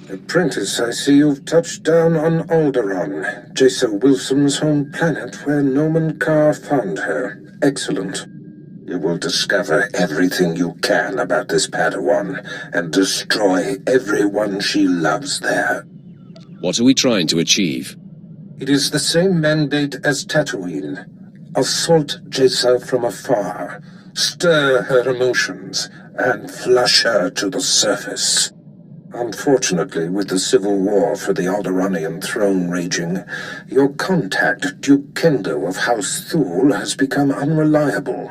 Apprentice, I see you've touched down on Alderaan, Jason Wilson's home planet where Noman Carr found her. Excellent. You will discover everything you can about this Padawan and destroy everyone she loves there. What are we trying to achieve? It is the same mandate as Tatooine. Assault Jesa from afar, stir her emotions, and flush her to the surface. Unfortunately, with the civil war for the Alderaanian throne raging, your contact, Duke Kendo of House Thule, has become unreliable.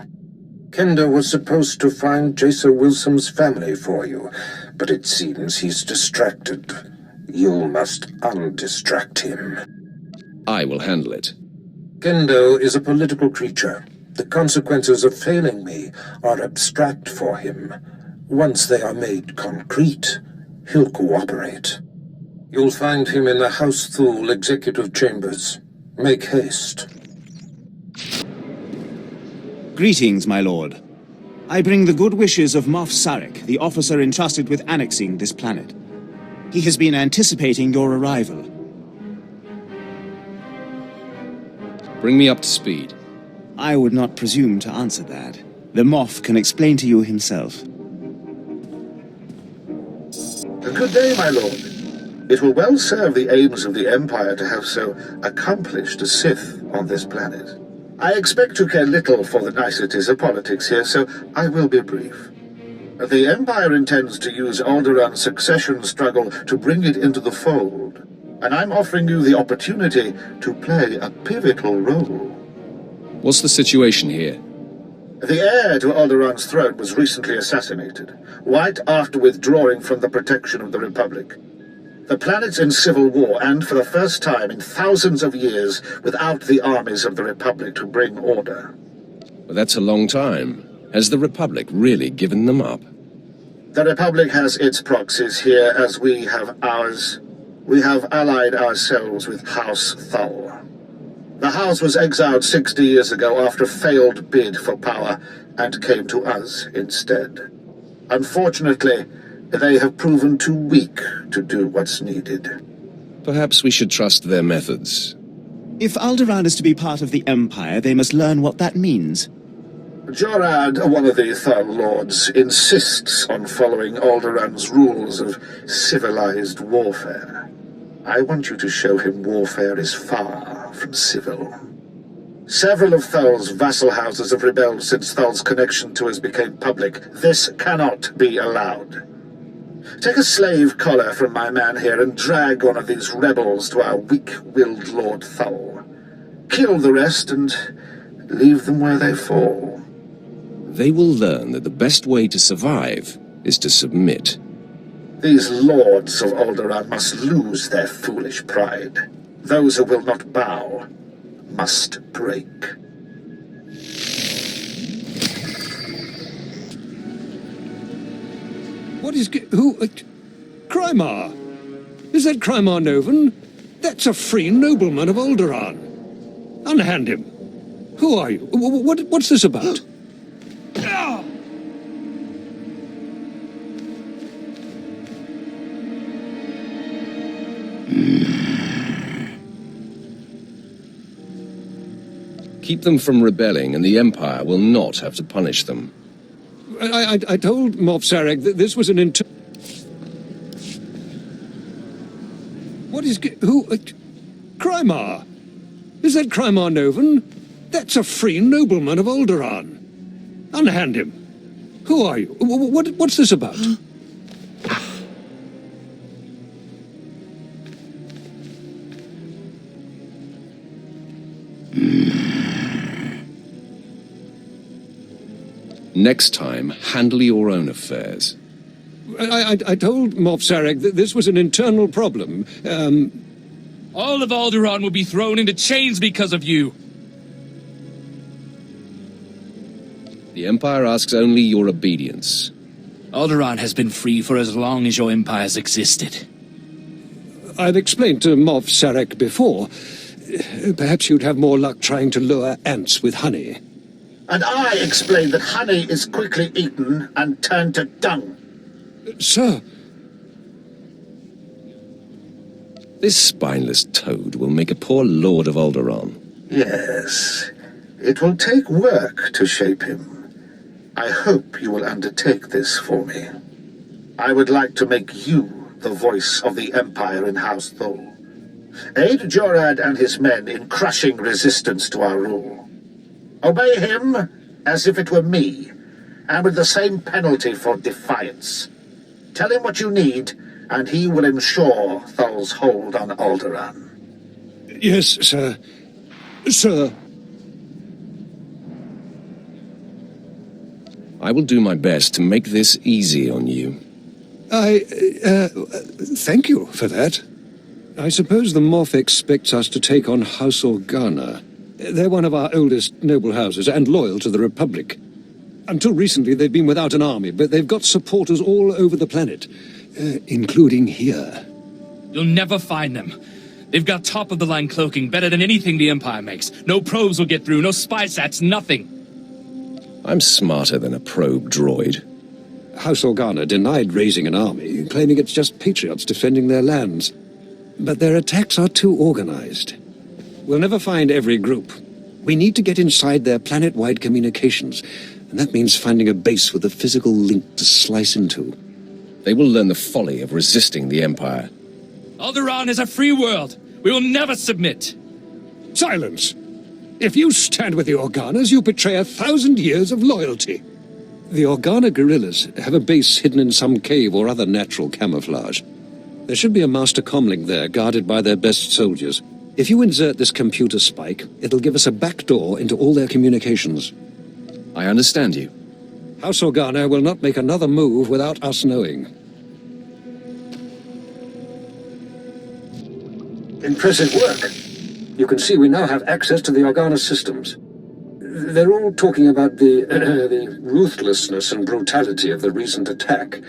Kendo was supposed to find Jesa Wilson's family for you, but it seems he's distracted. You must undistract him. I will handle it. Kendo is a political creature. The consequences of failing me are abstract for him. Once they are made concrete, he'll cooperate. You'll find him in the House Thule executive chambers. Make haste. Greetings, my lord. I bring the good wishes of Moff Sarek, the officer entrusted with annexing this planet. He has been anticipating your arrival. Bring me up to speed. I would not presume to answer that. The Moff can explain to you himself. Good day, my lord. It will well serve the aims of the Empire to have so accomplished a Sith on this planet. I expect to care little for the niceties of politics here, so I will be brief. The Empire intends to use Alderaan's succession struggle to bring it into the fold, and I'm offering you the opportunity to play a pivotal role. What's the situation here? The heir to Alderaan's throne was recently assassinated, right after withdrawing from the protection of the Republic. The planet's in civil war, and for the first time in thousands of years, without the armies of the Republic to bring order. Well, that's a long time. Has the Republic really given them up? The Republic has its proxies here, as we have ours. We have allied ourselves with House Thule. The House was exiled 60 years ago after a failed bid for power, and came to us instead. Unfortunately, they have proven too weak to do what's needed. Perhaps we should trust their methods. If Alderaan is to be part of the Empire, they must learn what that means. Jorad, one of the Thul Lords, insists on following Alderaan's rules of civilized warfare. I want you to show him warfare is far from civil. Several of Thul's vassal houses have rebelled since Thul's connection to us became public. This cannot be allowed. Take a slave collar from my man here and drag one of these rebels to our weak-willed Lord Thul. Kill the rest and leave them where they fall. They will learn that the best way to survive is to submit. These lords of Alderaan must lose their foolish pride. Those who will not bow must break. What is... who... Krymar? Is that Krymar Novan? That's a free nobleman of Alderaan. Unhand him. Who are you? What's this about? Keep them from rebelling, and the Empire will not have to punish them. I told Moff Sarek that this was an What is... who... Krymar? Is that Krymar Novan? That's a free nobleman of Alderaan. Unhand him. Who are you? What's this about? Next time, handle your own affairs. I told Moff Sarek that this was an internal problem. All of Alderaan will be thrown into chains because of you. The Empire asks only your obedience. Alderaan has been free for as long as your empire's existed. I've explained to Moff Sarek before. Perhaps you'd have more luck trying to lure ants with honey. And I explained that honey is quickly eaten and turned to dung. Sir. This spineless toad will make a poor lord of Alderaan. Yes, it will take work to shape him. I hope you will undertake this for me. I would like to make you the voice of the Empire in House Thul. Aid Jorad and his men in crushing resistance to our rule. Obey him as if it were me, and with the same penalty for defiance. Tell him what you need, and he will ensure Thul's hold on Alderaan. Yes, sir. Sir. I will do my best to make this easy on you. Thank you for that. I suppose the Moff expects us to take on House Organa. They're one of our oldest noble houses and loyal to the Republic. Until recently, they've been without an army, but they've got supporters all over the planet, including here. You'll never find them. They've got top-of-the-line cloaking, better than anything the Empire makes. No probes will get through, no spy sats, nothing. I'm smarter than a probe droid. House Organa denied raising an army, claiming it's just patriots defending their lands. But their attacks are too organized. We'll never find every group. We need to get inside their planet-wide communications, and that means finding a base with a physical link to slice into. They will learn the folly of resisting the Empire. Alderaan is a free world. We will never submit. Silence! If you stand with the Organas, you betray 1,000 years of loyalty. The Organa guerrillas have a base hidden in some cave or other natural camouflage. There should be a master comlink there, guarded by their best soldiers. If you insert this computer spike, it'll give us a backdoor into all their communications. I understand you. House Organa will not make another move without us knowing. Impressive work. You can see we now have access to the Organa systems. They're all talking about the ruthlessness and brutality of the recent attack.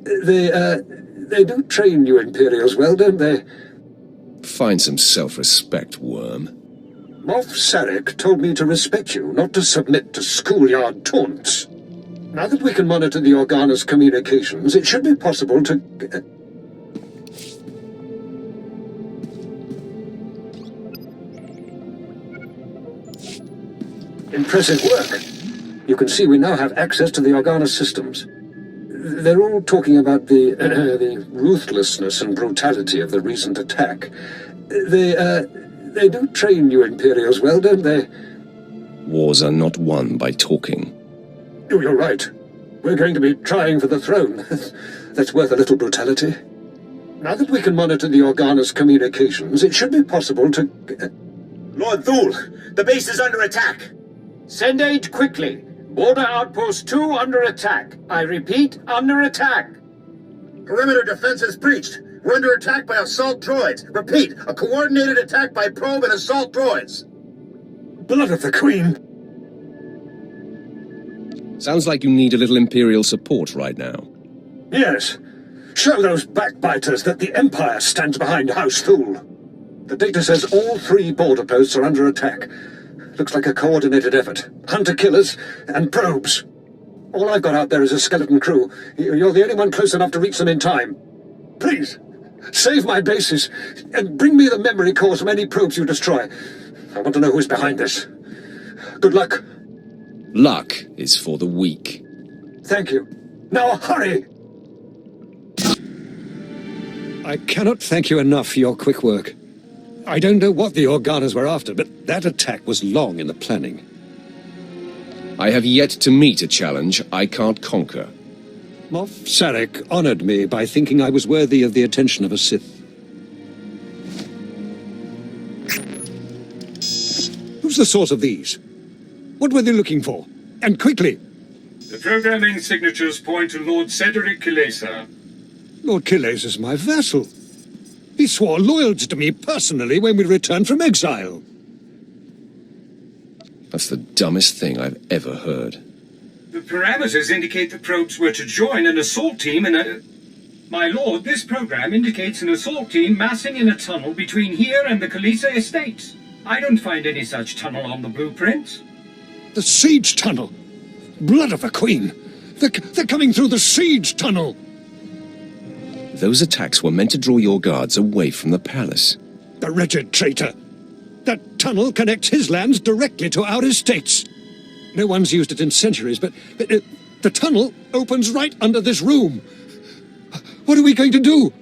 They do train you Imperials well, don't they? Find some self-respect, worm. Moff Sarek told me to respect you, not to submit to schoolyard taunts. Now that we can monitor the Organa's communications, it should be possible to... Impressive work. You can see we now have access to the Organa systems. They're all talking about the ruthlessness and brutality of the recent attack. They do train you Imperials well, don't they? Wars are not won by talking. Oh, you're right. We're going to be trying for the throne. That's worth a little brutality. Now that we can monitor the Organa's communications, it should be possible to... Lord Thul, the base is under attack. Send aid quickly. Border Outpost 2 under attack. I repeat, under attack. Perimeter defenses breached. We're under attack by assault droids. Repeat, a coordinated attack by probe and assault droids. Blood of the Queen! Sounds like you need a little Imperial support right now. Yes. Show those backbiters that the Empire stands behind House Thul. The data says all 3 border posts are under attack. Looks like a coordinated effort. Hunter-killers and probes. All I've got out there is a skeleton crew. You're the only one close enough to reach them in time. Please, save my bases, and bring me the memory cores from any probes you destroy. I want to know who's behind this. Good luck. Luck is for the weak. Thank you. Now hurry! I cannot thank you enough for your quick work. I don't know what the Organas were after, but that attack was long in the planning. I have yet to meet a challenge I can't conquer. Moff Sarek honored me by thinking I was worthy of the attention of a Sith. Who's the source of these? What were they looking for? And quickly! The programming signatures point to Lord Cedric Kilesa. Lord Kilesa is my vassal. He swore loyalty to me personally when we returned from exile. That's the dumbest thing I've ever heard. The parameters indicate the probes were to join an assault team in a... My lord, this program indicates an assault team massing in a tunnel between here and the Kilesa estates. I don't find any such tunnel on the blueprints. The siege tunnel! Blood of the Queen! They're coming through the siege tunnel! Those attacks were meant to draw your guards away from the palace. The wretched traitor! That tunnel connects his lands directly to our estates. No one's used it in centuries, but the tunnel opens right under this room. What are we going to do?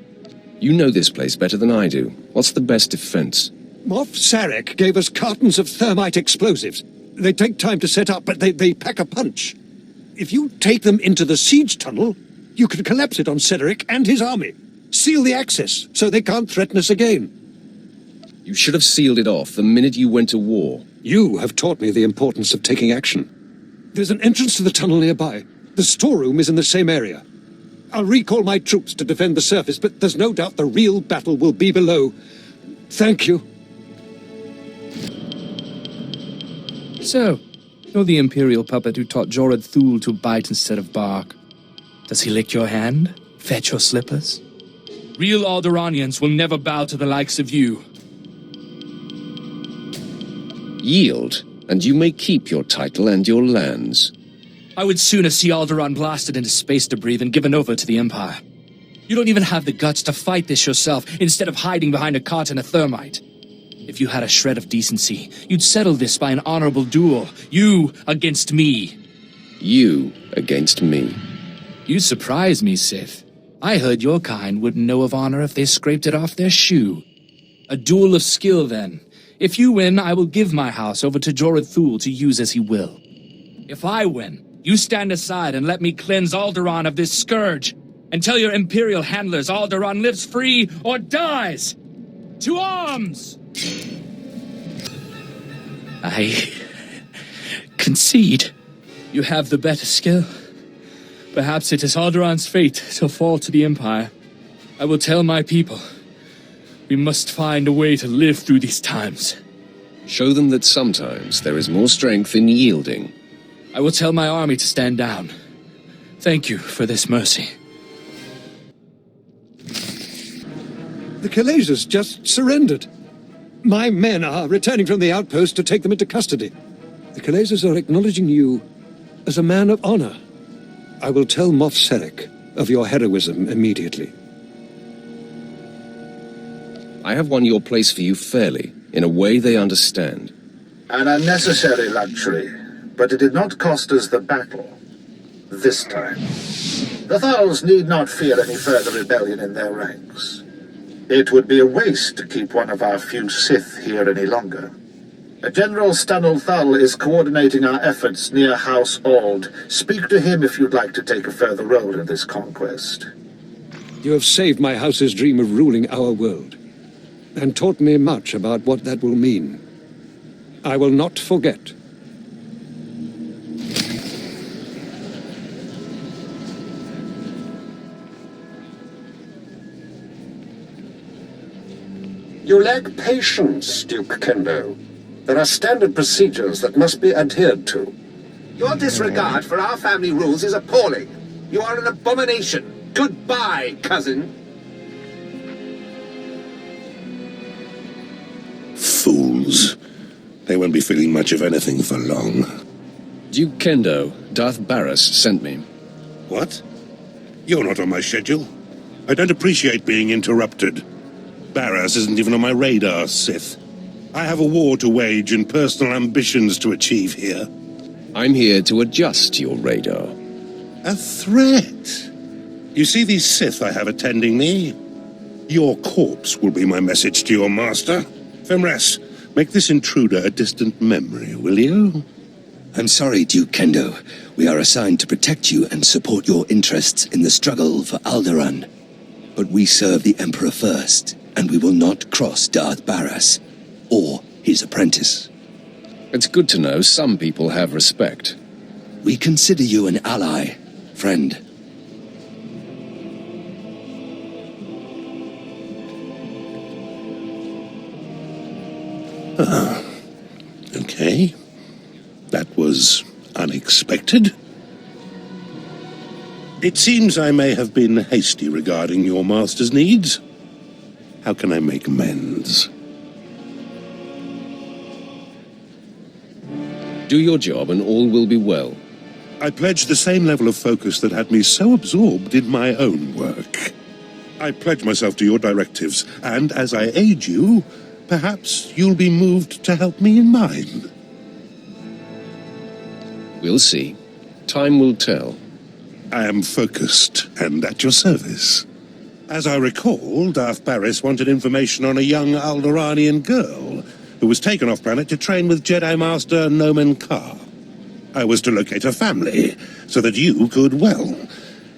You know this place better than I do. What's the best defense? Moff Sarek gave us cartons of thermite explosives. They take time to set up, but they pack a punch. If you take them into the siege tunnel, you can collapse it on Cedric and his army. Seal the access so they can't threaten us again. You should have sealed it off the minute you went to war. You have taught me the importance of taking action. There's an entrance to the tunnel nearby. The storeroom is in the same area. I'll recall my troops to defend the surface, but there's no doubt the real battle will be below. Thank you. So, you're the Imperial puppet who taught Jorad Thul to bite instead of bark. Does he lick your hand? Fetch your slippers? Real Alderaanians will never bow to the likes of you. Yield, and you may keep your title and your lands. I would sooner see Alderaan blasted into space debris than given over to the Empire. You don't even have the guts to fight this yourself, instead of hiding behind a cart and a thermite. If you had a shred of decency, you'd settle this by an honorable duel. You against me. You against me. You surprise me, Sith. I heard your kind wouldn't know of honor if they scraped it off their shoe. A duel of skill, then. If you win, I will give my house over to Jorad Thul to use as he will. If I win, you stand aside and let me cleanse Alderaan of this scourge, and tell your Imperial handlers Alderaan lives free or dies! To arms! I concede. You have the better skill. Perhaps it is Alderaan's fate to fall to the Empire. I will tell my people. We must find a way to live through these times. Show them that sometimes there is more strength in yielding. I will tell my army to stand down. Thank you for this mercy. The Kalazes just surrendered. My men are returning from the outpost to take them into custody. The Kalazes are acknowledging you as a man of honor. I will tell Moff Sarek of your heroism immediately. I have won your place for you fairly, in a way they understand. An unnecessary luxury, but it did not cost us the battle. This time. The Thals need not fear any further rebellion in their ranks. It would be a waste to keep one of our few Sith here any longer. General Stanul Thal is coordinating our efforts near House Ald. Speak to him if you'd like to take a further role in this conquest. You have saved my house's dream of ruling our world, and taught me much about what that will mean. I will not forget. You lack patience, Duke Kendo. There are standard procedures that must be adhered to. Your disregard for our family rules is appalling. You are an abomination. Goodbye, cousin. Fools. They won't be feeling much of anything for long. Duke Kendo, Darth Barras sent me. What? You're not on my schedule. I don't appreciate being interrupted. Barras isn't even on my radar, Sith. I have a war to wage and personal ambitions to achieve here. I'm here to adjust your radar. A threat? You see these Sith I have attending me? Your corpse will be my message to your master. Femres, make this intruder a distant memory, will you? I'm sorry, Duke Kendo. We are assigned to protect you and support your interests in the struggle for Alderaan. But we serve the Emperor first, and we will not cross Darth Barras or his apprentice. It's good to know some people have respect. We consider you an ally, friend. Okay. That was unexpected. It seems I may have been hasty regarding your master's needs. How can I make amends? Do your job and all will be well. I pledge the same level of focus that had me so absorbed in my own work. I pledge myself to your directives, and as I aid you, perhaps you'll be moved to help me in mine. We'll see. Time will tell. I am focused and at your service. As I recall, Darth Baris wanted information on a young Alderaanian girl who was taken off-planet to train with Jedi Master Nomen Karr. I was to locate her family, so that you could, well,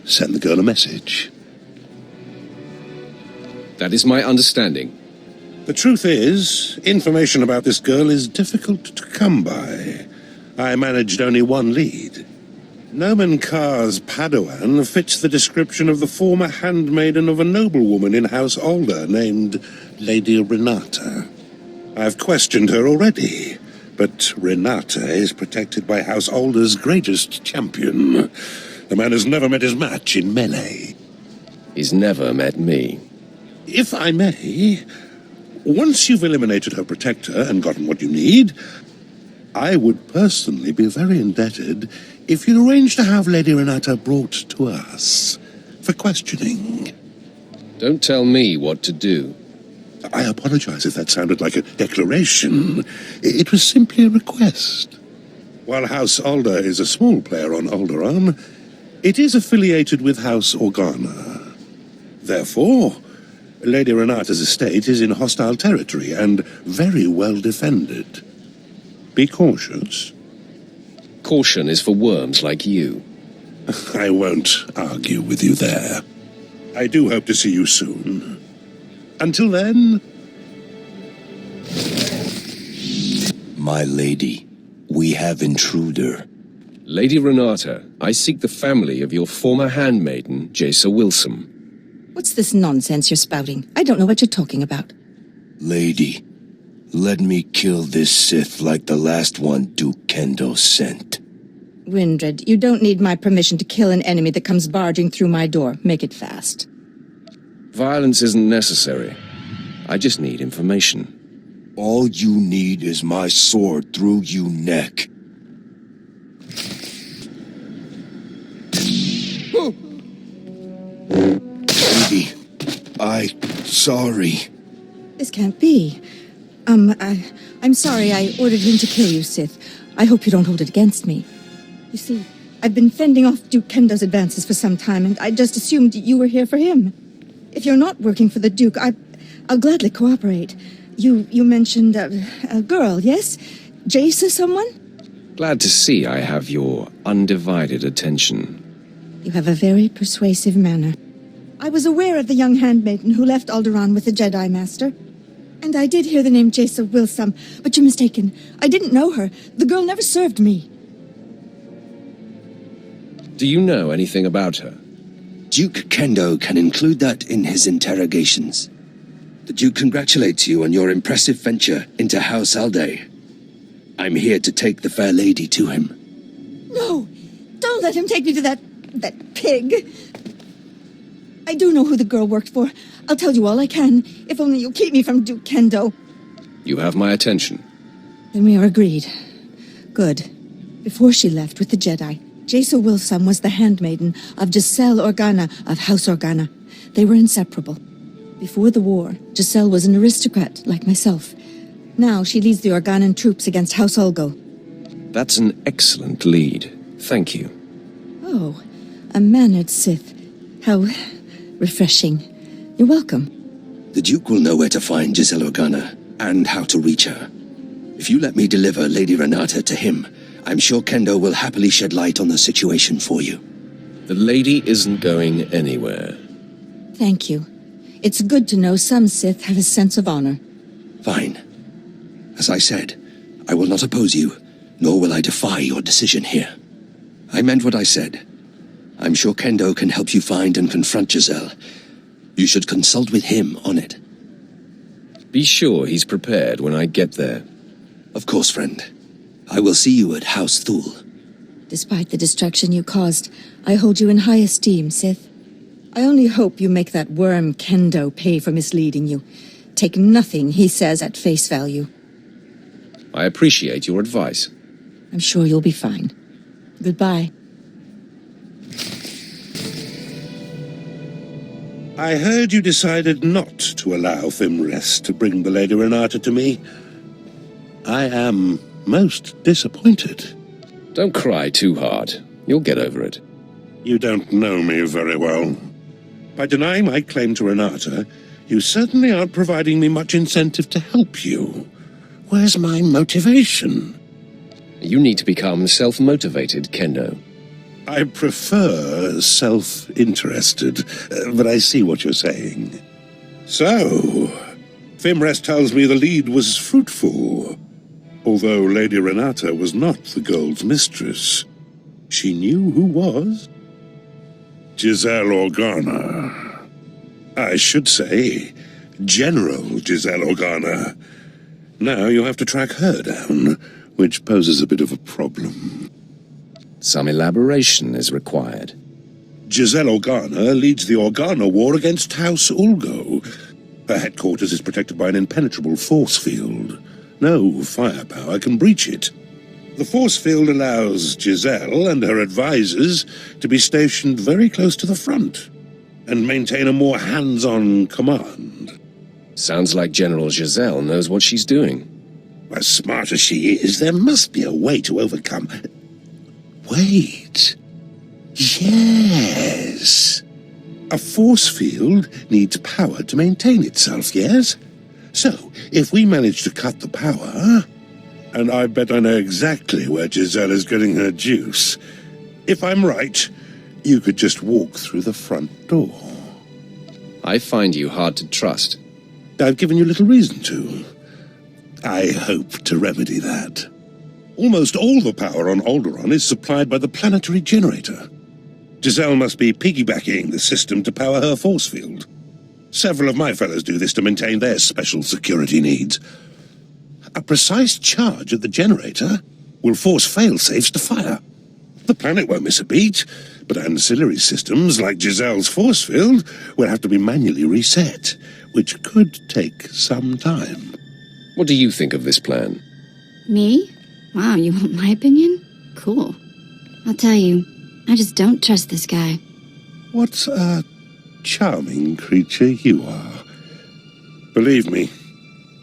send the girl a message. That is my understanding. The truth is, information about this girl is difficult to come by. I managed only one lead. Nomen Karr's Padawan fits the description of the former handmaiden of a noblewoman in House Alder named Lady Renata. I've questioned her already, but Renata is protected by House Alder's greatest champion. The man has never met his match in melee. He's never met me. If I may, once you've eliminated her protector and gotten what you need, I would personally be very indebted if you'd arrange to have Lady Renata brought to us for questioning. Don't tell me what to do. I apologize if that sounded like a declaration. It was simply a request. While House Alder is a small player on Alderaan, it is affiliated with House Organa. Therefore, Lady Renata's estate is in hostile territory and very well defended. Be cautious. Caution is for worms like you. I won't argue with you there. I do hope to see you soon. Until then... My lady, we have intruder. Lady Renata, I seek the family of your former handmaiden, Jaisa Wilson. What's this nonsense you're spouting? I don't know what you're talking about. Lady, let me kill this Sith like the last one Duke Kendo sent. Windred, you don't need my permission to kill an enemy that comes barging through my door. Make it fast. Violence isn't necessary. I just need information. All you need is my sword through you neck. Lady, sorry. This can't be. I'm sorry I ordered him to kill you, Sith. I hope you don't hold it against me. You see, I've been fending off Duke Kendo's advances for some time, and I just assumed you were here for him. If you're not working for the Duke, I'll gladly cooperate. You mentioned a girl, yes? Jaisa someone? Glad to see I have your undivided attention. You have a very persuasive manner. I was aware of the young handmaiden who left Alderaan with the Jedi Master. And I did hear the name Jaisa Wilson, but you're mistaken. I didn't know her. The girl never served me. Do you know anything about her? Duke Kendo can include that in his interrogations. The Duke congratulates you on your impressive venture into House Alde. I'm here to take the fair lady to him. No! Don't let him take me to that pig! I do know who the girl worked for. I'll tell you all I can, if only you'll keep me from Duke Kendo. You have my attention. Then we are agreed. Good. Before she left with the Jedi, Jaisa Wilson was the handmaiden of Giselle Organa of House Organa. They were inseparable. Before the war, Giselle was an aristocrat like myself. Now she leads the Organan troops against House Ulgo. That's an excellent lead. Thank you. Oh, a mannered Sith. How refreshing. You're welcome. The Duke will know where to find Giselle Organa and how to reach her. If you let me deliver Lady Renata to him, I'm sure Kendo will happily shed light on the situation for you. The lady isn't going anywhere. Thank you. It's good to know some Sith have a sense of honor. Fine. As I said, I will not oppose you, nor will I defy your decision here. I meant what I said. I'm sure Kendo can help you find and confront Giselle. You should consult with him on it. Be sure he's prepared when I get there. Of course, friend. I will see you at House Thule. Despite the destruction you caused, I hold you in high esteem, Sith. I only hope you make that worm Kendo pay for misleading you. Take nothing he says at face value. I appreciate your advice. I'm sure you'll be fine. Goodbye. I heard you decided not to allow Fimrest to bring the Lady Renata to me. I am most disappointed. Don't cry too hard. You'll get over it. You don't know me very well. By denying my claim to Renata, you certainly aren't providing me much incentive to help you. Where's my motivation? You need to become self-motivated, Kendo. I prefer self-interested, but I see what you're saying. So, Fimrest tells me the lead was fruitful. Although Lady Renata was not the gold's mistress, she knew who was. Giselle Organa. I should say, General Giselle Organa. Now you have to track her down, which poses a bit of a problem. Some elaboration is required. Giselle Organa leads the Organa War against House Ulgo. Her headquarters is protected by an impenetrable force field. No firepower can breach it. The force field allows Giselle and her advisors to be stationed very close to the front and maintain a more hands-on command. Sounds like General Giselle knows what she's doing. As smart as she is, there must be a way to overcome... Wait. Yes. A force field needs power to maintain itself, yes? So, if we manage to cut the power... And I bet I know exactly where Giselle is getting her juice. If I'm right, you could just walk through the front door. I find you hard to trust. I've given you little reason to. I hope to remedy that. Almost all the power on Alderaan is supplied by the planetary generator. Giselle must be piggybacking the system to power her force field. Several of my fellows do this to maintain their special security needs. A precise charge at the generator will force fail-safes to fire. The planet won't miss a beat, but ancillary systems like Giselle's force field will have to be manually reset, which could take some time. What do you think of this plan? Me? Wow, you want my opinion? Cool. I'll tell you, I just don't trust this guy. What a charming creature you are. Believe me,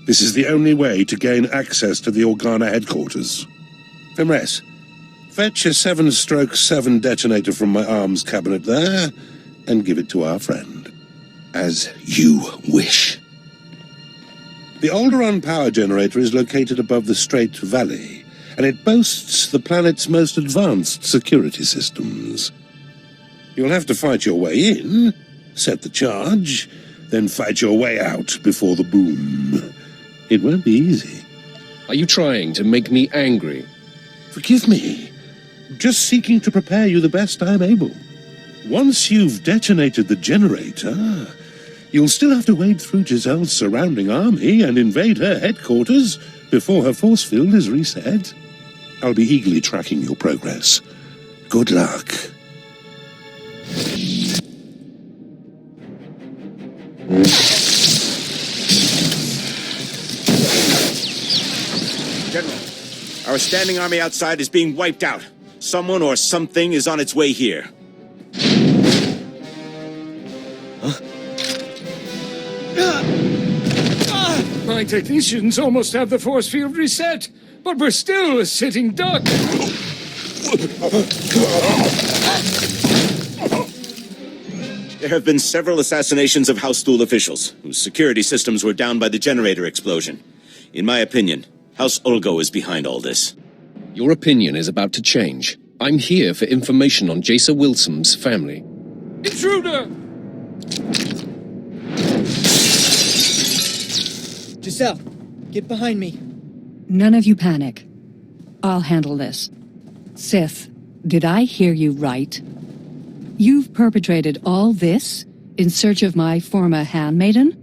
this is the only way to gain access to the Organa headquarters. Fimrest, fetch a 7/7 detonator from my arms cabinet there, and give it to our friend. As you wish. The Alderaan power generator is located above the Strait Valley, and it boasts the planet's most advanced security systems. You'll have to fight your way in, set the charge, then fight your way out before the boom. It won't be easy. Are you trying to make me angry? Forgive me. Just seeking to prepare you the best I'm able. Once you've detonated the generator, you'll still have to wade through Giselle's surrounding army and invade her headquarters before her force field is reset. I'll be eagerly tracking your progress. Good luck. General, our standing army outside is being wiped out. Someone or something is on its way here. My technicians almost have the force field reset, but we're still a sitting duck. There have been several assassinations of House Thule officials, whose security systems were down by the generator explosion. In my opinion, House Ulgo is behind all this. Your opinion is about to change. I'm here for information on Jason Wilson's family. Intruder! Giselle, get behind me. None of you panic. I'll handle this. Sith, did I hear you right? You've perpetrated all this in search of my former handmaiden?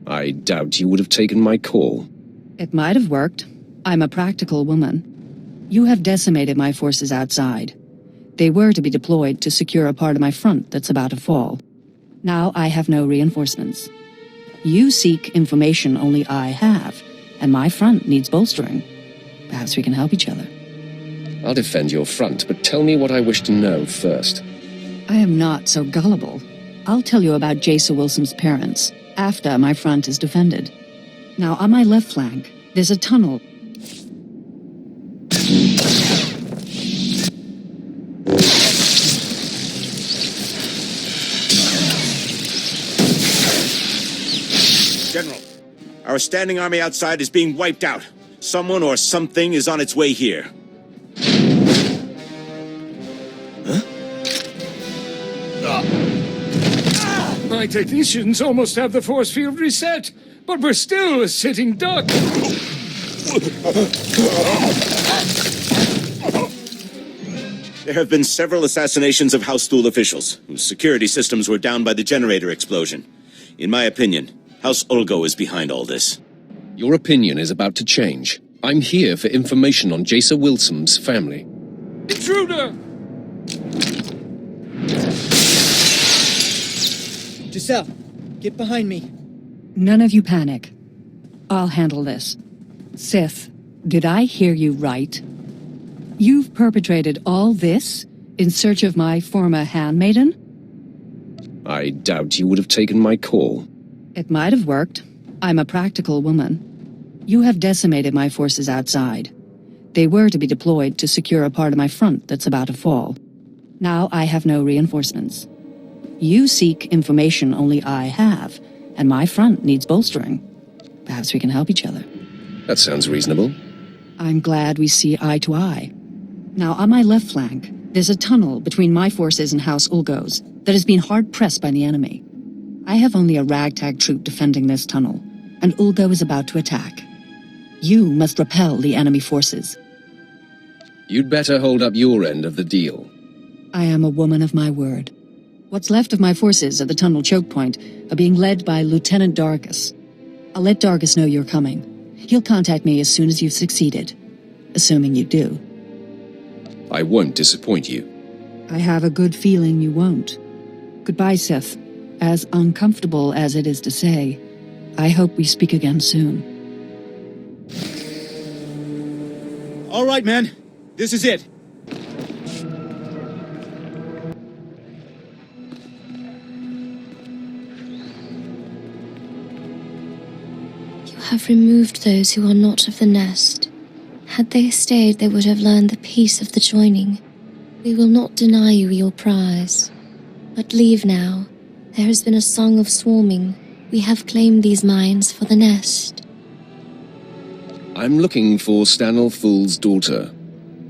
I doubt you would have taken my call. It might have worked. I'm a practical woman. You have decimated my forces outside. They were to be deployed to secure a part of my front that's about to fall. Now I have no reinforcements. You seek information only I have, and my front needs bolstering. Perhaps we can help each other. I'll defend your front, but tell me what I wish to know first. I am not so gullible. I'll tell you about Jason Wilson's parents, after my front is defended. Now, on my left flank, there's a tunnel. General, our standing army outside is being wiped out. Someone or something is on its way here. My technicians almost have the force field reset, but we're still a sitting duck. There have been several assassinations of House Thule officials, whose security systems were down by the generator explosion. In my opinion, House Ulgo is behind all this. Your opinion is about to change. I'm here for information on Jason Wilson's family. Intruder! Giselle, get behind me. None of you panic. I'll handle this. Sith, did I hear you right? You've perpetrated all this in search of my former handmaiden? I doubt you would have taken my call. It might have worked. I'm a practical woman. You have decimated my forces outside. They were to be deployed to secure a part of my front that's about to fall. Now I have no reinforcements. You seek information only I have, and my front needs bolstering. Perhaps we can help each other. That sounds reasonable. I'm glad we see eye to eye. Now, on my left flank, there's a tunnel between my forces and House Ulgo's that has been hard-pressed by the enemy. I have only a ragtag troop defending this tunnel, and Ulgo is about to attack. You must repel the enemy forces. You'd better hold up your end of the deal. I am a woman of my word. What's left of my forces at the tunnel choke point are being led by Lieutenant Dargus. I'll let Dargus know you're coming. He'll contact me as soon as you've succeeded. Assuming you do. I won't disappoint you. I have a good feeling you won't. Goodbye, Sith. As uncomfortable as it is to say, I hope we speak again soon. All right, man. This is it. You have removed those who are not of the nest. Had they stayed, they would have learned the peace of the joining. We will not deny you your prize. But leave now. There has been a song of swarming. We have claimed these mines for the nest. I'm looking for Stanley Thule's daughter.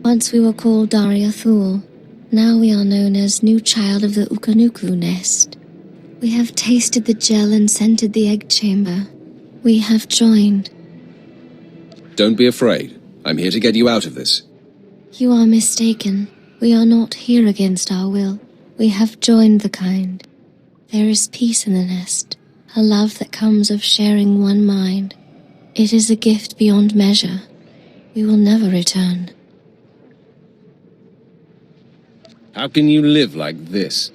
Once we were called Daria Thule. Now we are known as New Child of the Ukanuku Nest. We have tasted the gel and scented the egg chamber. We have joined. Don't be afraid. I'm here to get you out of this. You are mistaken. We are not here against our will. We have joined the kind. There is peace in the nest, a love that comes of sharing one mind. It is a gift beyond measure. We will never return. How can you live like this?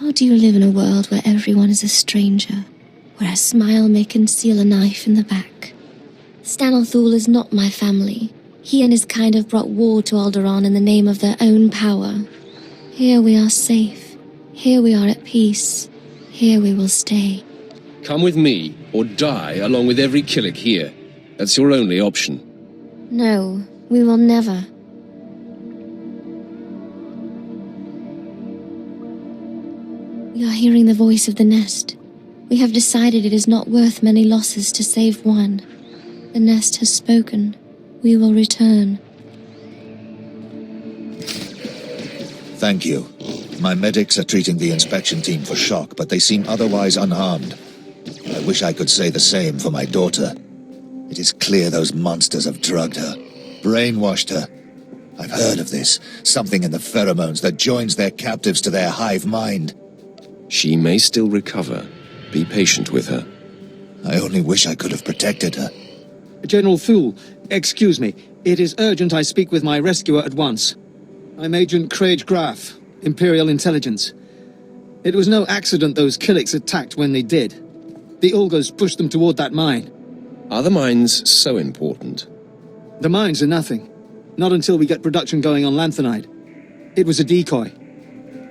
How do you live in a world where everyone is a stranger? Where a smile may conceal a knife in the back? Stanley Thule is not my family. He and his kind have brought war to Alderaan in the name of their own power. Here we are safe. Here we are at peace. Here we will stay. Come with me, or die along with every Killik here. That's your only option. No, we will never. We are hearing the voice of the nest. We have decided it is not worth many losses to save one. The nest has spoken. We will return. Thank you. My medics are treating the inspection team for shock, but they seem otherwise unharmed. I wish I could say the same for my daughter. It is clear those monsters have drugged her, brainwashed her. I've heard of this, something in the pheromones that joins their captives to their hive mind. She may still recover. Be patient with her. I only wish I could have protected her. General Thule, excuse me. It is urgent I speak with my rescuer at once. I'm Agent Craig Graff, Imperial Intelligence. It was no accident those Killiks attacked when they did. The Ulgos pushed them toward that mine. Are the mines so important? The mines are nothing. Not until we get production going on lanthanide. It was a decoy.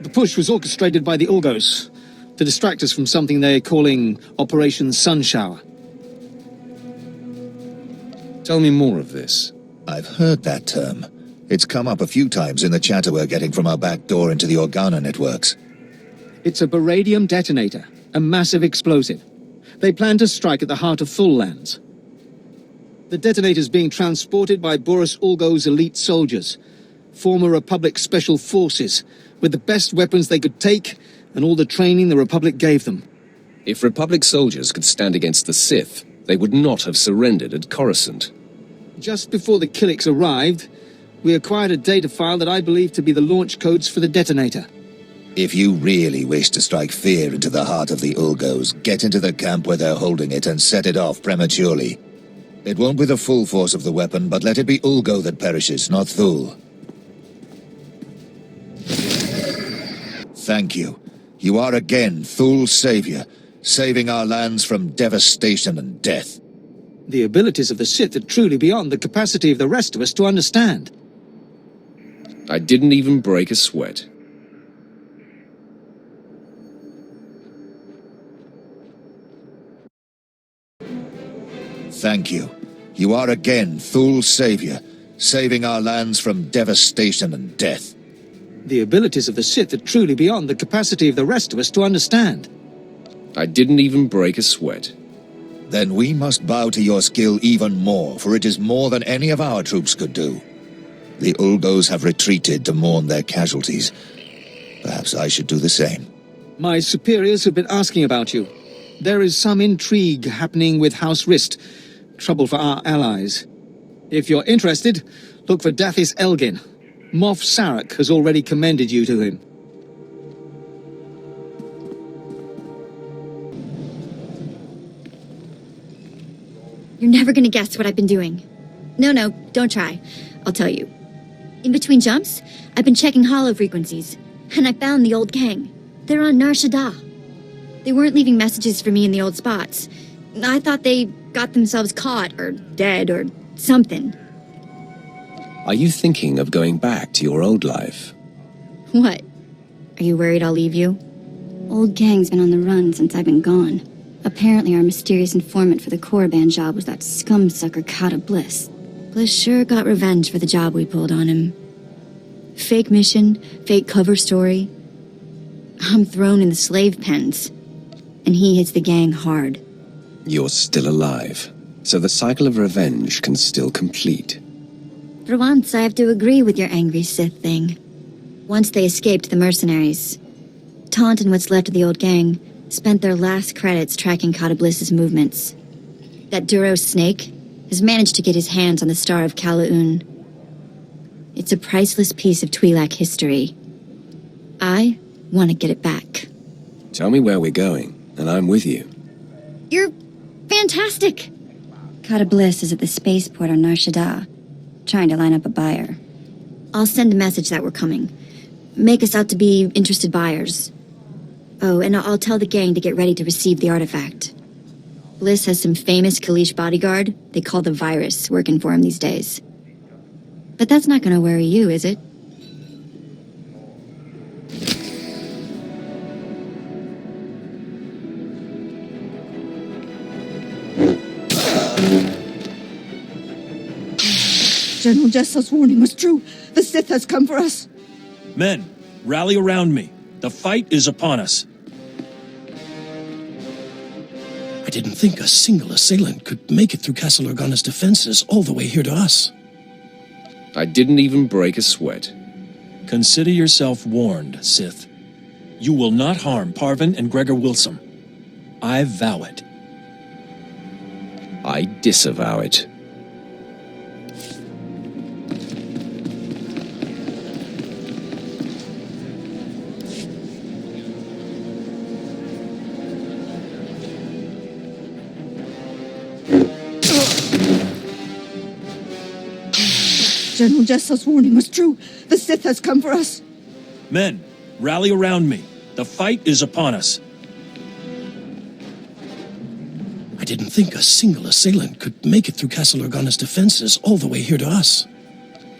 The push was orchestrated by the Ulgos. to distract us from something they're calling Operation Sunshower. Tell me more of this. I've heard that term. It's come up a few times in the chatter we're getting from our back door into the Organa networks. It's a baradium detonator, a massive explosive. They plan to strike at the heart of Thul lands. The detonator's being transported by Boris Ulgo's elite soldiers, former Republic Special Forces, with the best weapons they could take and all the training the Republic gave them. If Republic soldiers could stand against the Sith, they would not have surrendered at Coruscant. Just before the Killiks arrived, we acquired a data file that I believe to be the launch codes for the detonator. If you really wish to strike fear into the heart of the Ulgos, get into the camp where they're holding it and set it off prematurely. It won't be the full force of the weapon, but let it be Ulgo that perishes, not Thul. Thank you. You are again Thul's savior, saving our lands from devastation and death. The abilities of the Sith are truly beyond the capacity of the rest of us to understand. I didn't even break a sweat. Thank you. You are again Thul's savior, saving our lands from devastation and death. The abilities of the Sith are truly beyond the capacity of the rest of us to understand. I didn't even break a sweat. Then we must bow to your skill even more, for it is more than any of our troops could do. The Ulgos have retreated to mourn their casualties. Perhaps I should do the same. My superiors have been asking about you. There is some intrigue happening with House Rist. Trouble for our allies. If you're interested, look for Dathis Elgin. Moff Sarek has already commended you to him. You're never gonna guess what I've been doing. No, don't try. I'll tell you. In between jumps, I've been checking hollow frequencies, and I found the old gang. They're on Nar Shaddaa. They weren't leaving messages for me in the old spots. I thought they got themselves caught, or dead, or something. Are you thinking of going back to your old life? What? Are you worried I'll leave you? Old gang's been on the run since I've been gone. Apparently our mysterious informant for the Korriban job was that scumsucker Kata Bliss. Bliss sure got revenge for the job we pulled on him. Fake mission, fake cover story. I'm thrown in the slave pens, and he hits the gang hard. You're still alive, so the cycle of revenge can still complete. For once, I have to agree with your angry Sith thing. Once they escaped the mercenaries, Taunt and what's left of the old gang spent their last credits tracking Kata Bliss's movements. That Duros snake has managed to get his hands on the Star of Kalaun. It's a priceless piece of Twi'lek history. I want to get it back. Tell me where we're going, and I'm with you. You're fantastic! Kata Bliss is at the spaceport on Nar Shaddaa, trying to line up a buyer. I'll send a message that we're coming. Make us out to be interested buyers. Oh, and I'll tell the gang to get ready to receive the artifact. Bliss has some famous Kalish bodyguard they call the Virus working for him these days. But that's not gonna worry you, is it? General Jessel's warning was true. The Sith has come for us. Men, rally around me. The fight is upon us. I didn't think a single assailant could make it through Castle Organa's defenses all the way here to us. I didn't even break a sweat. Consider yourself warned, Sith. You will not harm Parvin and Gregor Wilson. I vow it. I disavow it. General Jessel's warning was true. The Sith has come for us. Men, rally around me. The fight is upon us. I didn't think a single assailant could make it through Castle Organa's defenses all the way here to us.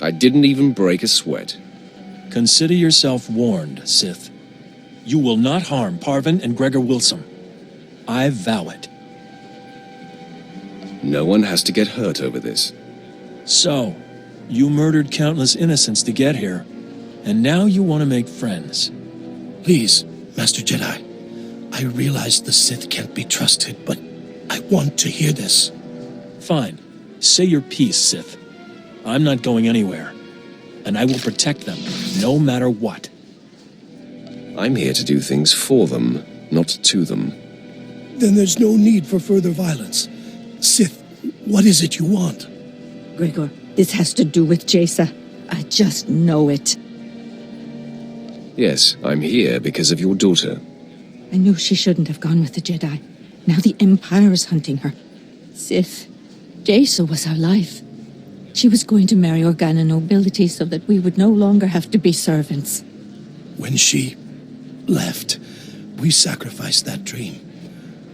I didn't even break a sweat. Consider yourself warned, Sith. You will not harm Parvin and Gregor Wilson. I vow it. No one has to get hurt over this. So, you murdered countless innocents to get here, and now you want to make friends. Please, Master Jedi. I realize the Sith can't be trusted, but I want to hear this. Fine. Say your piece, Sith. I'm not going anywhere, and I will protect them, no matter what. I'm here to do things for them, not to them. Then there's no need for further violence. Sith, what is it you want? Gregor, this has to do with Jaisa. I just know it. Yes, I'm here because of your daughter. I knew she shouldn't have gone with the Jedi. Now the Empire is hunting her. Sith, Jaisa was our life. She was going to marry Organa nobility so that we would no longer have to be servants. When she left, we sacrificed that dream.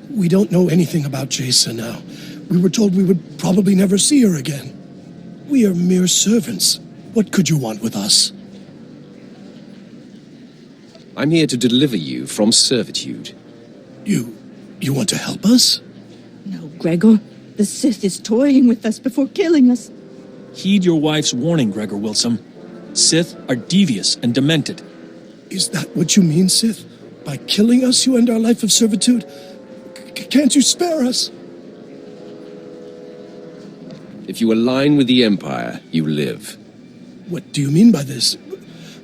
We don't know anything about Jaisa now. We were told we would probably never see her again. We are mere servants. What could you want with us? I'm here to deliver you from servitude. You want to help us? No, Gregor. The Sith is toying with us before killing us. Heed your wife's warning, Gregor Wilson. Sith are devious and demented. Is that what you mean, Sith? By killing us, you end our life of servitude? Can't you spare us? If you align with the Empire, you live. What do you mean by this?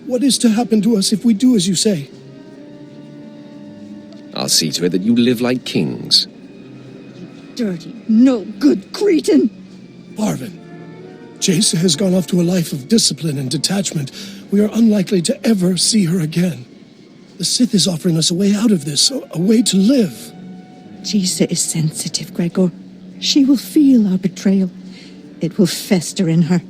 What is to happen to us if we do as you say? I'll see to it that you live like kings. Dirty, no good cretin! Parvin, Jaisa has gone off to a life of discipline and detachment. We are unlikely to ever see her again. The Sith is offering us a way out of this, a way to live. Jaisa is sensitive, Gregor. She will feel our betrayal. It will fester in her.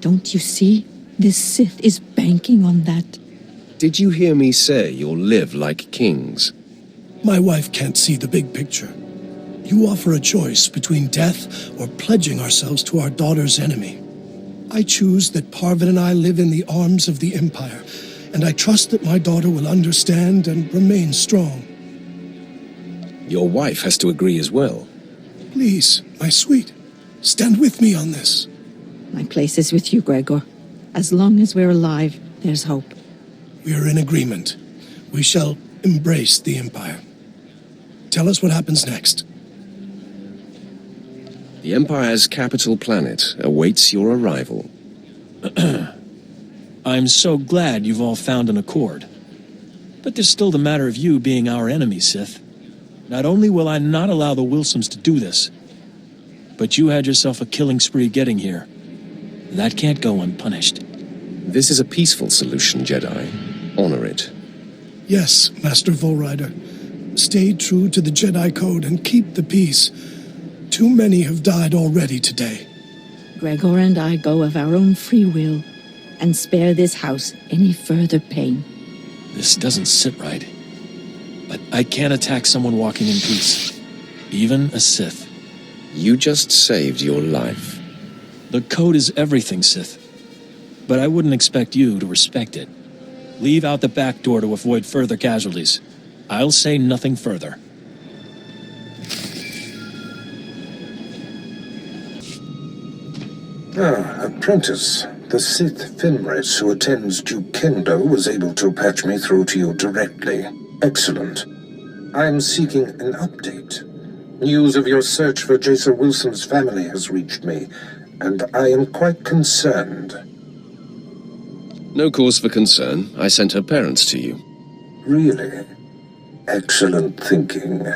Don't you see? This Sith is banking on that. Did you hear me say you'll live like kings? My wife can't see the big picture. You offer a choice between death or pledging ourselves to our daughter's enemy. I choose that Parvin and I live in the arms of the Empire, and I trust that my daughter will understand and remain strong. Your wife has to agree as well. Please, my sweet, stand with me on this. My place is with you, Gregor. As long as we're alive, there's hope. We are in agreement. We shall embrace the Empire. Tell us what happens next. The Empire's capital planet awaits your arrival. I'm so glad you've all found an accord. But there's still the matter of you being our enemy, Sith. Not only will I not allow the Wilsons to do this, but you had yourself a killing spree getting here. That can't go unpunished. This is a peaceful solution, Jedi. Honor it. Yes, Master Volrider. Stay true to the Jedi Code and keep the peace. Too many have died already today. Gregor and I go of our own free will and spare this house any further pain. This doesn't sit right. But I can't attack someone walking in peace. Even a Sith. You just saved your life. The Code is everything, Sith. But I wouldn't expect you to respect it. Leave out the back door to avoid further casualties. I'll say nothing further. Apprentice. The Sith Fenris who attends Duke Kendo was able to patch me through to you directly. Excellent. I am seeking an update. News of your search for Jaisa Wilson's family has reached me, and I am quite concerned. No cause for concern. I sent her parents to you. Really? Excellent thinking.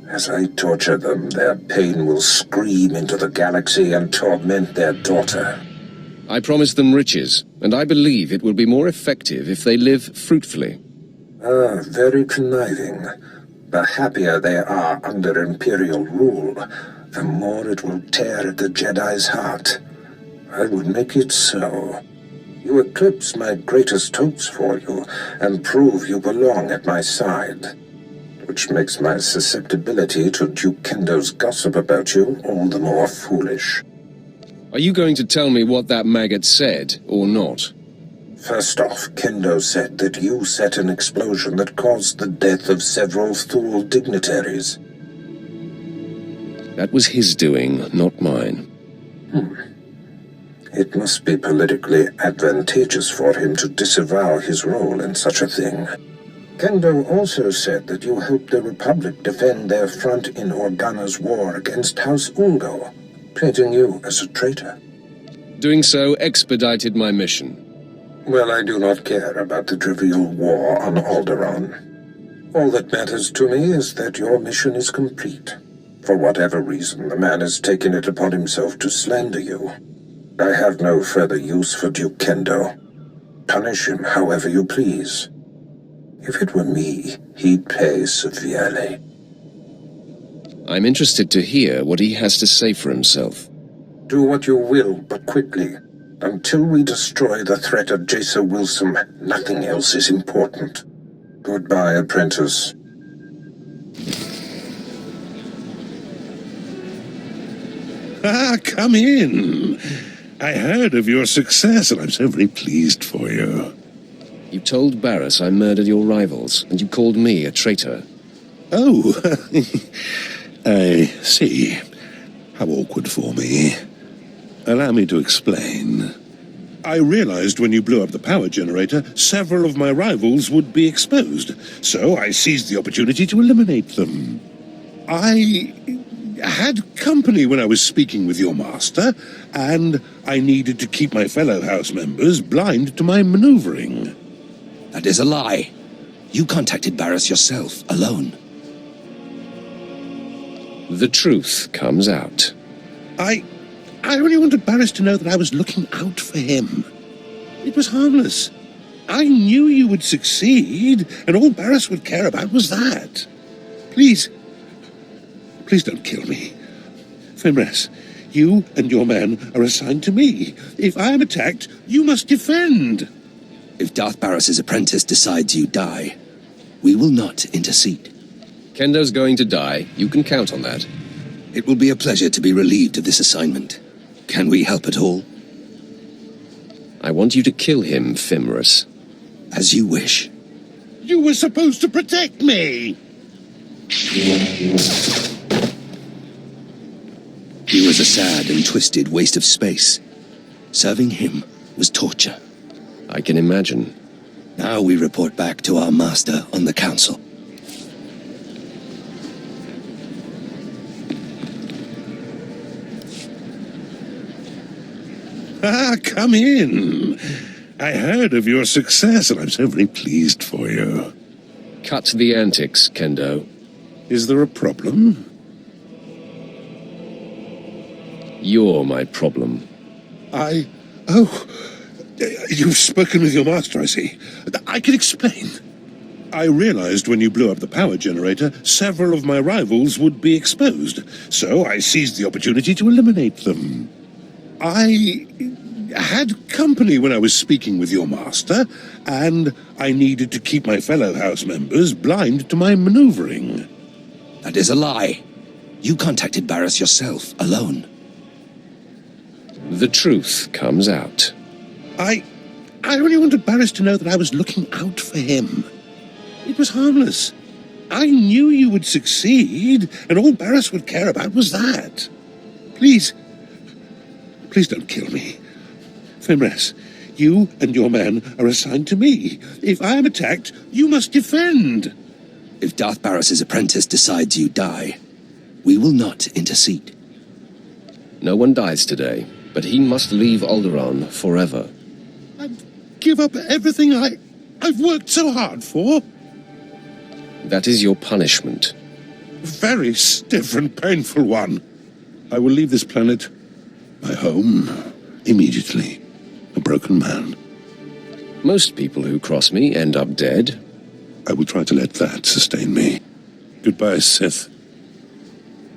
As I torture them, their pain will scream into the galaxy and torment their daughter. I promised them riches, and I believe it will be more effective if they live fruitfully. Ah, very conniving. The happier they are under Imperial rule, the more it will tear at the Jedi's heart. I would make it so. You eclipse my greatest hopes for you, and prove you belong at my side. Which makes my susceptibility to Duke Kendo's gossip about you all the more foolish. Are you going to tell me what that maggot said, or not? First off, Kendo said that you set an explosion that caused the death of several Thule dignitaries. That was his doing, not mine. It must be politically advantageous for him to disavow his role in such a thing. Kendo also said that you helped the Republic defend their front in Organa's war against House Ulgo, painting you as a traitor. Doing so expedited my mission. Well, I do not care about the trivial war on Alderaan. All that matters to me is that your mission is complete. For whatever reason, the man has taken it upon himself to slander you. I have no further use for Duke Kendo. Punish him however you please. If it were me, he'd pay severely. I'm interested to hear what he has to say for himself. Do what you will, but quickly. Until we destroy the threat of Jason Wilson, nothing else is important. Goodbye, apprentice. Ah, come in. I heard of your success, and I'm so very pleased for you. You told Barris I murdered your rivals, and you called me a traitor. Oh, I see. How awkward for me. Allow me to explain. I realized when you blew up the power generator, several of my rivals would be exposed, so I seized the opportunity to eliminate them. I had company when I was speaking with your master, and I needed to keep my fellow house members blind to my maneuvering. That is a lie. You contacted Barris yourself, alone. The truth comes out. I only wanted Barris to know that I was looking out for him. It was harmless. I knew you would succeed, and all Barris would care about was that. Please don't kill me. Fimres, you and your men are assigned to me. If I am attacked, you must defend. If Darth Barris's apprentice decides you die, we will not intercede. Kendo's going to die. You can count on that. It will be a pleasure to be relieved of this assignment. Can we help at all? I want you to kill him, Fimris. As you wish. You were supposed to protect me! He was a sad and twisted waste of space. Serving him was torture. I can imagine. Now we report back to our master on the council. Ah, come in. I heard of your success, and I'm so very pleased for you. Cut the antics, Kendo. Is there a problem? You're my problem. You've spoken with your master, I see. I can explain. I realized when you blew up the power generator, several of my rivals would be exposed, so I seized the opportunity to eliminate them. I had company when I was speaking with your master, and I needed to keep my fellow house members blind to my maneuvering. That is a lie. You contacted Barris yourself, alone. The truth comes out. I only wanted Barris to know that I was looking out for him. It was harmless. I knew you would succeed, and all Barris would care about was that. Please don't kill me. Fimres, you and your men are assigned to me. If I am attacked, you must defend. If Darth Barris's apprentice decides you die, we will not intercede. No one dies today, but he must leave Alderaan forever. I'd give up everything I've worked so hard for. That is your punishment. Very stiff and painful one. I will leave this planet, my home, immediately. A broken man. Most people who cross me end up dead. I will try to let that sustain me. Goodbye, Sith.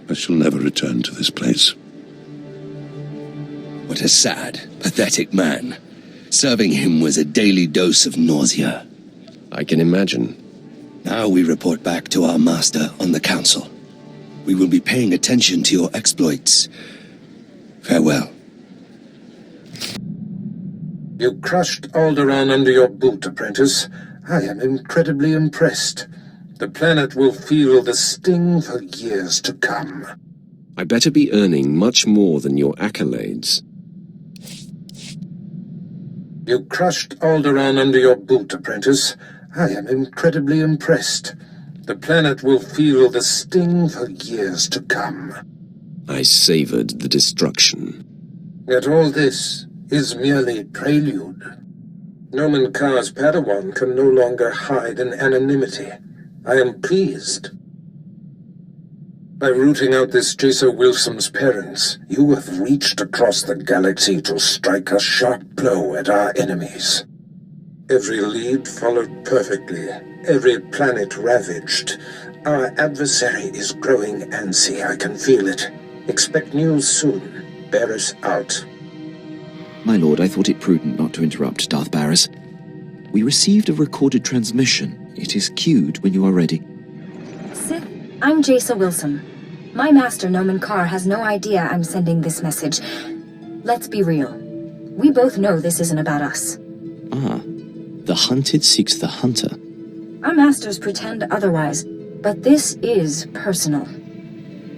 I shall never return to this place. What a sad, pathetic man. Serving him was a daily dose of nausea. I can imagine. Now we report back to our master on the council. We will be paying attention to your exploits. Farewell. You crushed Alderaan under your boot, apprentice. I am incredibly impressed. The planet will feel the sting for years to come. I better be earning much more than your accolades. You crushed Alderaan under your boot, apprentice. I am incredibly impressed. The planet will feel the sting for years to come. I savored the destruction. Yet all this is merely prelude. Nomen Karr's Padawan can no longer hide in anonymity. I am pleased. By rooting out this Jason Wilson's parents, you have reached across the galaxy to strike a sharp blow at our enemies. Every lead followed perfectly, every planet ravaged. Our adversary is growing antsy, I can feel it. Expect news soon. Bear us out. My lord, I thought it prudent not to interrupt Darth Baras. We received a recorded transmission. It is queued when you are ready. Sith, I'm Jason Wilson. My master, Nomen Karr, has no idea I'm sending this message. Let's be real. We both know this isn't about us. Ah, the hunted seeks the hunter. Our masters pretend otherwise, but this is personal.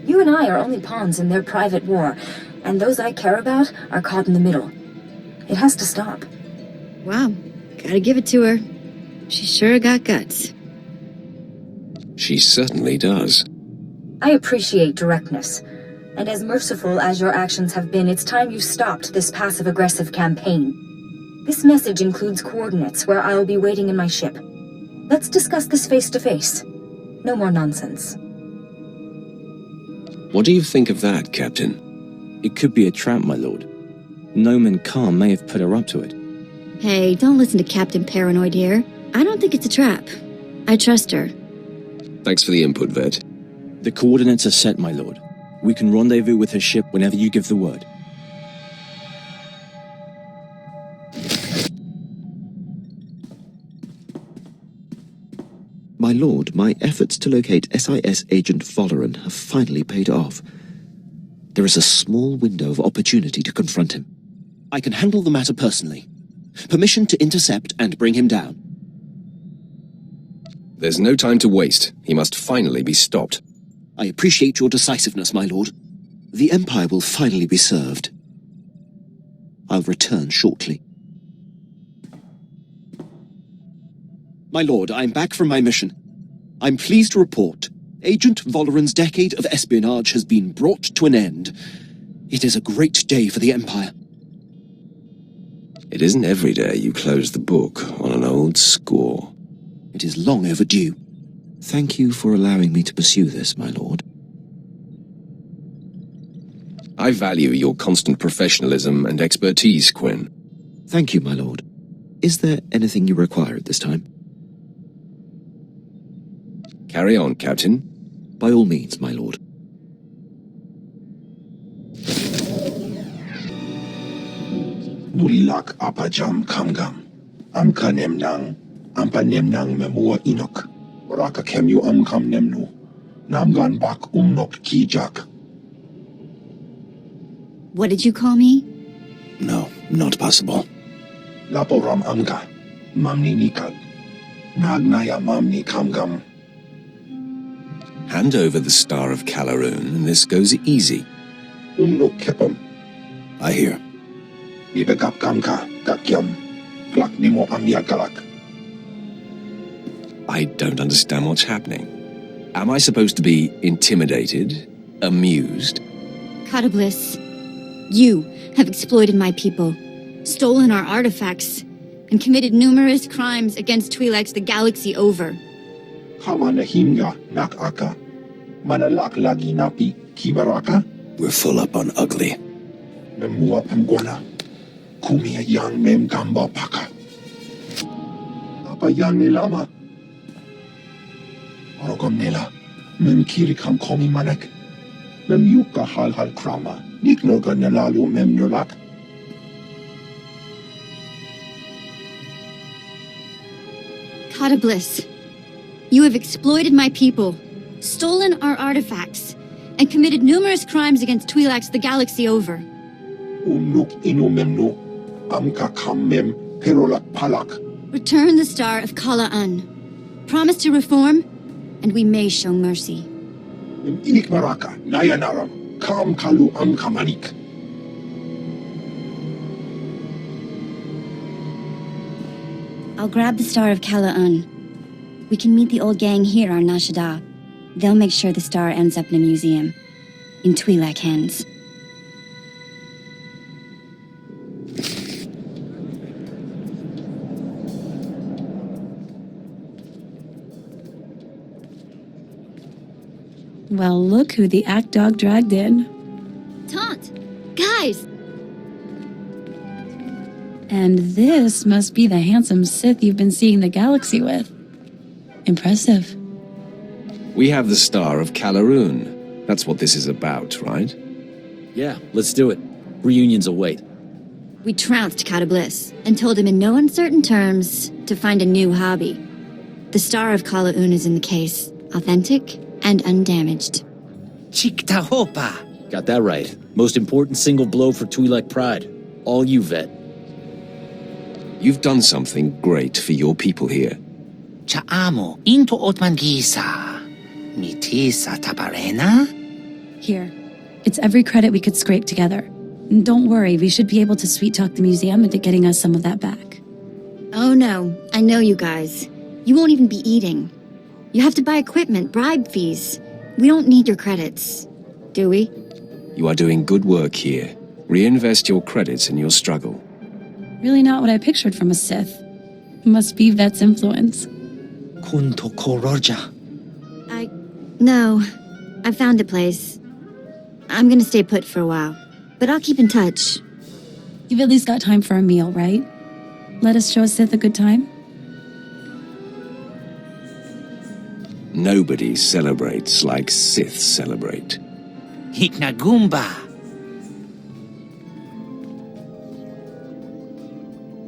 You and I are only pawns in their private war, and those I care about are caught in the middle. It has to stop. Wow, gotta give it to her. She sure got guts. She certainly does. I appreciate directness, and as merciful as your actions have been, it's time you stopped this passive-aggressive campaign. This message includes coordinates where I'll be waiting in my ship. Let's discuss this face-to-face. No more nonsense. What do you think of that, Captain? It could be a trap, my lord. Nomen Karr may have put her up to it. Hey, don't listen to Captain Paranoid here. I don't think it's a trap. I trust her. Thanks for the input, Vet. The coordinates are set, my lord. We can rendezvous with her ship whenever you give the word. My lord, my efforts to locate SIS agent Alderaan have finally paid off. There is a small window of opportunity to confront him. I can handle the matter personally. Permission to intercept and bring him down. There's no time to waste. He must finally be stopped. I appreciate your decisiveness, my lord. The Empire will finally be served. I'll return shortly. My lord, I'm back from my mission. I'm pleased to report Agent Alderan's decade of espionage has been brought to an end. It is a great day for the Empire. It isn't every day you close the book on an old score. It is long overdue. Thank you for allowing me to pursue this, my lord. I value your constant professionalism and expertise, Quinn. Thank you, my lord. Is there anything you require at this time? Carry on, Captain. By all means, my lord. Nulilak apajam kamgam. Amka nemnang. Ampa nemnang memua inok. Raka kemyu amkam nemnu. Namgan bak umnok kijak. What did you call me? No, not possible. Laporam amka. Mamni nikad. Nagnaya mamni kamgam. Hand over the Star of Calaroon, and this goes easy. Umnok kepam. I hear. Ibegap kamka. Gakyam. Glak nimo amyagalak. I don't understand what's happening. Am I supposed to be intimidated? Amused? Catabliss, you have exploited my people, stolen our artifacts, and committed numerous crimes against Twi'leks the galaxy over. Kamanahimga nakaka. Manalak lagi napi kibaraka. We're full up on ugly. Memua pemgona. Kumia yang mem gamba paka. Apa yang nilama? Orogom nila. Mem kiri kam komi manek. Mem yuka hal krama. Niknoga nalalu mem nulak. Catabliss, you have exploited my people, stolen our artifacts, and committed numerous crimes against Twi'leks the galaxy over. Unuk inu memnu. Amka Kamem Perolak Palak. Return the Star of Kala'an. Promise to reform, and we may show mercy. Inik Maraka, Nayanaram, Kam Kalu Amkamanik. I'll grab the Star of Kala'an. We can meet the old gang here on Nashada. They'll make sure the star ends up in a museum. In Twi'lek hands. Well, look who the act dog dragged in. Taunt! Guys! And this must be the handsome Sith you've been seeing the galaxy with. Impressive. We have the Star of Alderaan. That's what this is about, right? Yeah, let's do it. Reunions await. We trounced Cata Bliss and told him in no uncertain terms to find a new hobby. The Star of Kala'un is in the case, authentic and undamaged. Chiktahopa! Got that right. Most important single blow for Twi'lek pride. All you, vet. You've done something great for your people here. Cha'amo into Otmangisa. Mitisa Tabarena? Here. It's every credit we could scrape together. And don't worry, we should be able to sweet-talk the museum into getting us some of that back. Oh no, I know you guys. You won't even be eating. You have to buy equipment, bribe fees. We don't need your credits, do we? You are doing good work here. Reinvest your credits in your struggle. Really not what I pictured from a Sith. Must be Vet's influence. Kunto Koroja. No, I found a place. I'm gonna stay put for a while, but I'll keep in touch. You've at least got time for a meal, right? Let us show a Sith a good time? Nobody celebrates like Sith celebrate. Hiknagumba.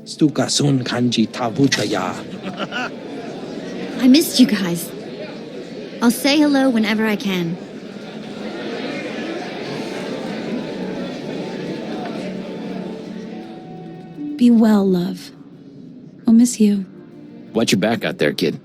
Stukasun Kanji Tabuchaya. I missed you guys. I'll say hello whenever I can. Be well, love. We'll miss you. Watch your back out there, kid.